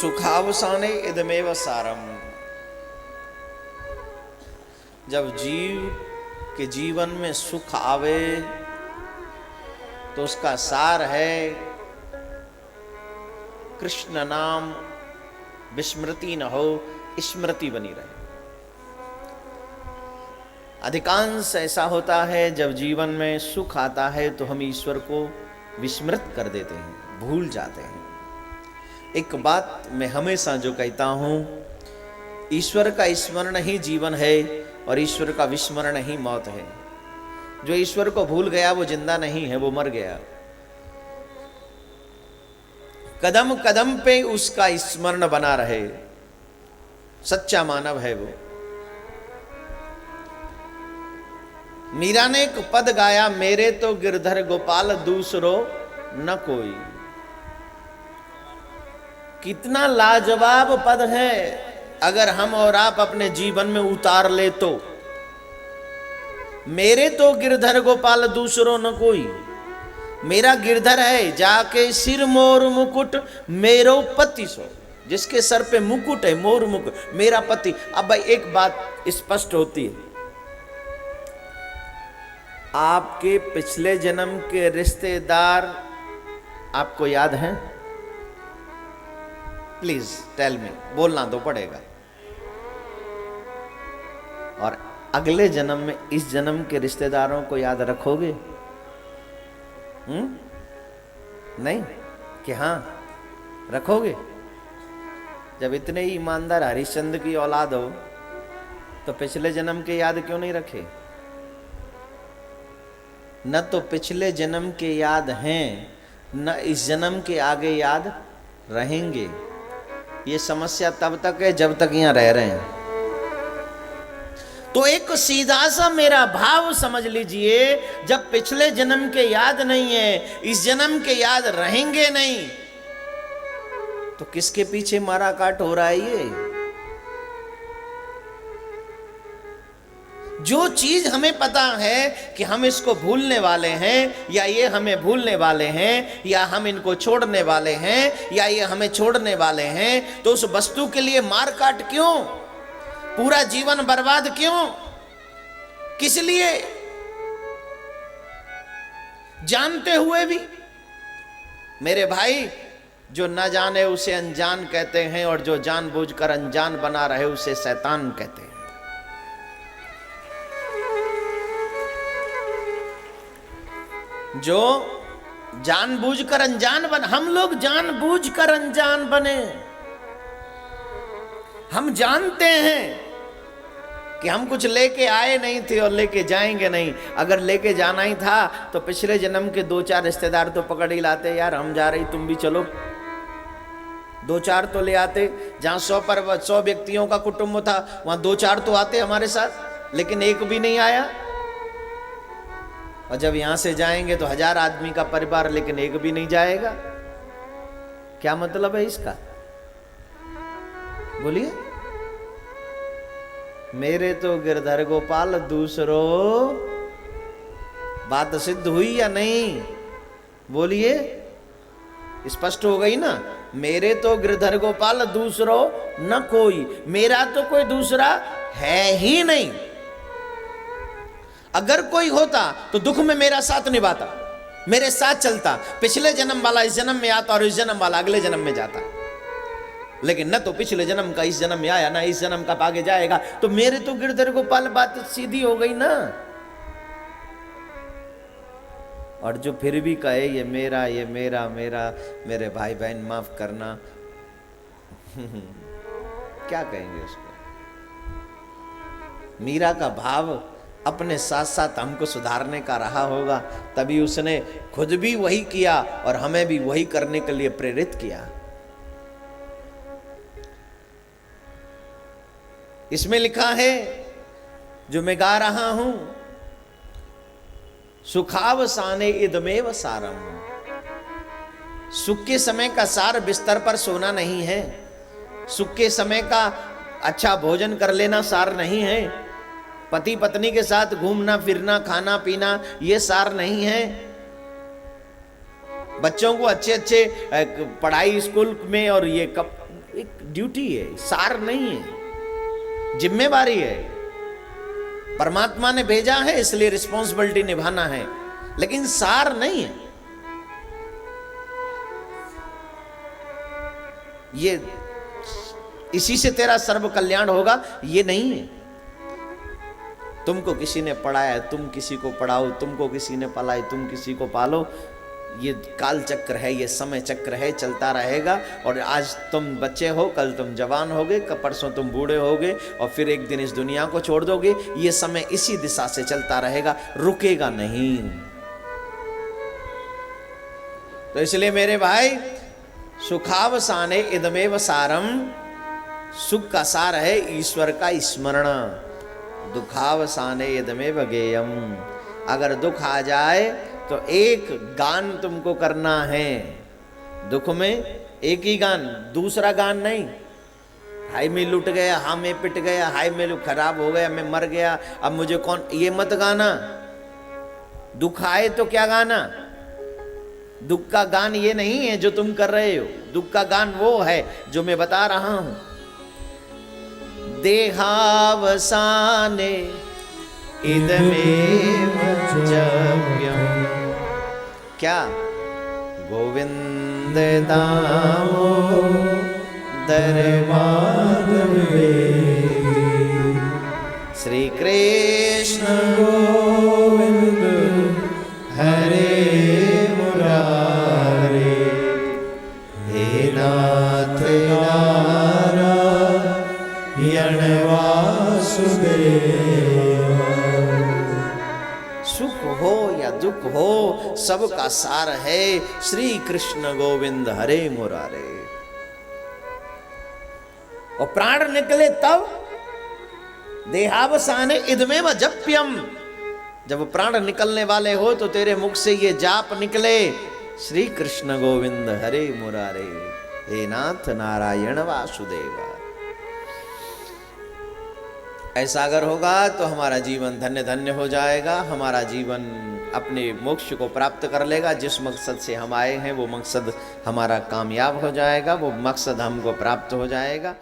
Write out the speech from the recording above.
सुखावसाने इदमेव सारम। जब जीव के जीवन में सुख आवे तो उसका सार है कृष्ण नाम विस्मृति न हो, स्मृति बनी रहे। अधिकांश ऐसा होता है जब जीवन में सुख आता है तो हम ईश्वर को विस्मृत कर देते हैं, भूल जाते हैं। एक बात मैं हमेशा जो कहता हूं, ईश्वर का स्मरण ही जीवन है और ईश्वर का विस्मरण ही मौत है। जो ईश्वर को भूल गया वो जिंदा नहीं है, वो मर गया। कदम कदम पे उसका स्मरण बना रहे, सच्चा मानव है वो। मीरा ने एक पद गाया, मेरे तो गिरधर गोपाल दूसरो न कोई। कितना लाजवाब पद है, अगर हम और आप अपने जीवन में उतार ले तो। मेरे तो गिरधर गोपाल दूसरो न कोई। मेरा गिरधर है, जाके सिर मोर मुकुट मेरो पति सो। जिसके सर पे मुकुट है, मोर मुकुट, मेरा पति। अब भाई एक बात स्पष्ट होती है, आपके पिछले जन्म के रिश्तेदार आपको याद हैं? प्लीज टेल मी, बोलना तो पड़ेगा। और अगले जन्म में इस जन्म के रिश्तेदारों को याद रखोगे? नहीं कि हाँ रखोगे? जब इतने ही ईमानदार हरिश्चंद्र की औलाद हो तो पिछले जन्म के याद क्यों नहीं रखे? न तो पिछले जन्म के याद हैं, न इस जन्म के आगे याद रहेंगे। ये समस्या तब तक है जब तक यहां रह रहे हैं। तो एक सीधा सा मेरा भाव समझ लीजिए, जब पिछले जन्म के याद नहीं है, इस जन्म के याद रहेंगे नहीं, तो किसके पीछे मारा काट हो रहा है? ये जो चीज हमें पता है कि हम इसको भूलने वाले हैं, या ये हमें भूलने वाले हैं, या हम इनको छोड़ने वाले हैं, या ये हमें छोड़ने वाले हैं, तो उस वस्तु के लिए मार काट क्यों? पूरा जीवन बर्बाद क्यों? किस लिए? जानते हुए भी। मेरे भाई, जो न जाने उसे अनजान कहते हैं, और जो जानबूझकर अनजान बना रहे उसे शैतान कहते हैं। जो जानबूझकर अनजान बन, हम लोग जानबूझकर अनजान बने। हम जानते हैं कि हम कुछ लेके आए नहीं थे और लेके जाएंगे नहीं। अगर लेके जाना ही था तो पिछले जन्म के 2-4 रिश्तेदार तो पकड़ ही लाते, यार हम जा रही तुम भी चलो। 2-4 तो ले आते। जहां 100 व्यक्तियों का कुटुंब था, वहां 2-4 तो आते हमारे साथ, लेकिन एक भी नहीं आया। और जब यहां से जाएंगे तो 1000 आदमी का परिवार, लेकिन एक भी नहीं जाएगा। क्या मतलब है इसका? बोलिए। मेरे तो गिरधर गोपाल दूसरो, बात सिद्ध हुई या नहीं? बोलिए, स्पष्ट हो गई ना? मेरे तो गिरधर गोपाल दूसरो न कोई। मेरा तो कोई दूसरा है ही नहीं। अगर कोई होता तो दुख में मेरा साथ निभाता, मेरे साथ चलता। पिछले जन्म वाला इस जन्म में आता और इस जन्म वाला अगले जन्म में जाता। लेकिन न तो पिछले जन्म का इस जन्म में आया, ना इस जन्म का आगे जाएगा। तो मेरे तो गिरधर गोपाल, बात सीधी हो गई ना। और जो फिर भी कहे ये मेरा, ये मेरा, मेरा, मेरे भाई बहन माफ करना, क्या कहेंगे उसको? मीरा का भाव अपने साथ साथ हमको सुधारने का रहा होगा, तभी उसने खुद भी वही किया और हमें भी वही करने के लिए प्रेरित किया। इसमें लिखा है, जो मैं गा रहा हूं, सुखावसाने इदमेव सारम। सुख के समय का सार बिस्तर पर सोना नहीं है। सुख के समय का अच्छा भोजन कर लेना सार नहीं है। पति पत्नी के साथ घूमना फिरना, खाना पीना, ये सार नहीं है। बच्चों को अच्छे अच्छे पढ़ाई स्कूल में और ये एक ड्यूटी है, सार नहीं है, जिम्मेवारी है। परमात्मा ने भेजा है इसलिए रिस्पॉन्सिबिलिटी निभाना है, लेकिन सार नहीं है। ये इसी से तेरा सर्व कल्याण होगा, ये नहीं है। तुमको किसी ने पढ़ाया, तुम किसी को पढ़ाओ, तुमको किसी ने पाला, तुम किसी को पालो। ये काल चक्र है, ये समय चक्र है, चलता रहेगा। और आज तुम बच्चे हो, कल तुम जवान होगे, परसों तुम बूढ़े होगे, और फिर एक दिन इस दुनिया को छोड़ दोगे। ये समय इसी दिशा से चलता रहेगा, रुकेगा नहीं। तो इसलिए मेरे भाई, सुखावसाने इदमेव सारम, सुख का सार है ईश्वर का स्मरण। दुखावसाने इदमेव गेयम, अगर दुख आ जाए तो एक गान तुमको करना है। दुख में एक ही गान, दूसरा गान नहीं। हाय मैं लुट गया, हाँ मैं पिट गया, हाय मैं खराब हो गया, मैं मर गया, अब मुझे कौन, ये मत गाना। दुख आए तो क्या गाना? दुख का गान ये नहीं है जो तुम कर रहे हो। दुख का गान वो है जो मैं बता रहा हूं। देहावसाने इदमेव जप्यम, क्या? गोविंद दामोदर श्री कृष्ण गोविंद हरे मुरारे, हे नाथ नारायण वासुदेव। सुख हो या दुख हो, सबका सार है श्री कृष्ण गोविंद हरे मुरारे। और प्राण निकले तब, देहावसाने इदमेव जप्यम, जब प्राण निकलने वाले हो तो तेरे मुख से ये जाप निकले, श्री कृष्ण गोविंद हरे मुरारे, हे नाथ नारायण वासुदेव। ऐसा अगर होगा तो हमारा जीवन धन्य धन्य हो जाएगा। हमारा जीवन अपने मोक्ष को प्राप्त कर लेगा। जिस मकसद से हम आए हैं वो मकसद हमारा कामयाब हो जाएगा, वो मकसद हमको प्राप्त हो जाएगा।